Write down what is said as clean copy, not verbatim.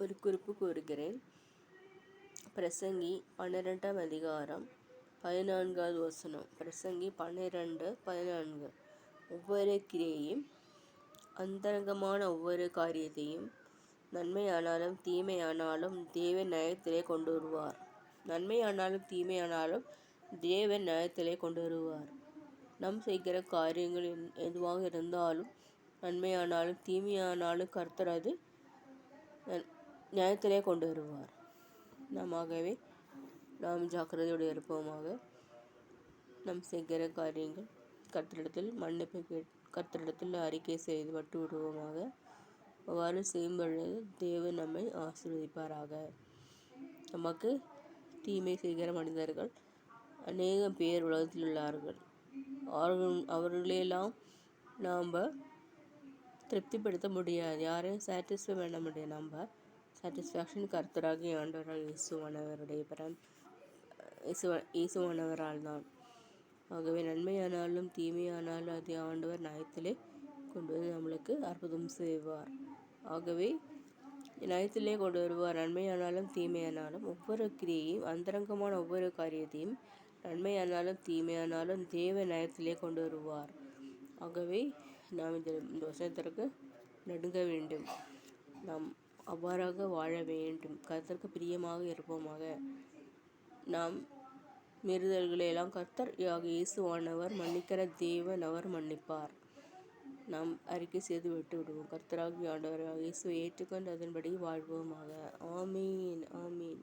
ஒரு குறிப்பு கூறுகிறேன். பிரசங்கி 12ஆம் அதிகாரம் 14வது வசனம். பிரசங்கி 12:14. ஒவ்வொரு கிரியையும் அந்தரங்கமான ஒவ்வொரு காரியத்தையும் நன்மையானாலும் தீமையானாலும் தேவன் நியாயத்திலே கொண்டு வருவார். நன்மையானாலும் தீமையானாலும் தேவன் நியாயத்திலே கொண்டு வருவார். நாம் செய்கிற காரியங்கள் எதுவாக இருந்தாலும் நன்மையானாலும் தீமையானாலும் கர்த்தர் அது நியாயத்திலே கொண்டு வருவார். நாம் ஜாக்கிரதையோடு இருப்போமாக. நாம் செய்கிற காரியங்கள் கர்த்தரிடத்தில் மன்னிப்பு கர்த்தரிடத்தில் அறிக்கை செய்து விட்டு விடுவோமாக. அவ்வாறு செய்யும் பொழுது தேவன் நம்மை ஆசீர்வதிப்பாராக. நமக்கு தீமை செய்கிற மனிதர்கள் அநேகம் பேர் உலகத்தில் உள்ளார்கள். அவர்களெல்லாம் நாம் திருப்திப்படுத்த முடியாது. யாரையும் சாட்டிஸ்ஃபை பண்ண முடியாது. நம்ம சாட்டிஸ்ஃபேக்ஷன் கர்த்தராகி ஆண்டவரால் இயேசுவானவரால் தான். ஆகவே நன்மையானாலும் தீமையானாலும் அதை ஆண்டவர் நியாயத்திலே கொண்டு வந்து நம்மளுக்கு அற்புதம் செய்வார். ஆகவே நியாயத்திலே கொண்டு வருவார். நன்மையானாலும் தீமையானாலும் ஒவ்வொரு கிரியையும் அந்தரங்கமான ஒவ்வொரு காரியத்தையும் நன்மையானாலும் தீமையானாலும் தேவ நியாயத்திலே கொண்டு வருவார். ஆகவே நாம் இந்த வசனத்திற்கு நடுங்க வேண்டும். நாம் அவ்வாறாக வாழ வேண்டும். கர்த்தருக்கு பிரியமாக இருப்போமாக. நாம் மீறுதல்களை எல்லாம் கர்த்தர் இயேசுவானவர் மன்னிக்கிற தேவன், அவர் மன்னிப்பார். நாம் அறிக்கை செய்து விட்டு விடுவோம். கர்த்தராகிய ஆண்டவராகிய இயேசுவை ஏற்றுக்கொண்டு அதன்படி வாழ்வோமாக. ஆமீன், ஆமீன்.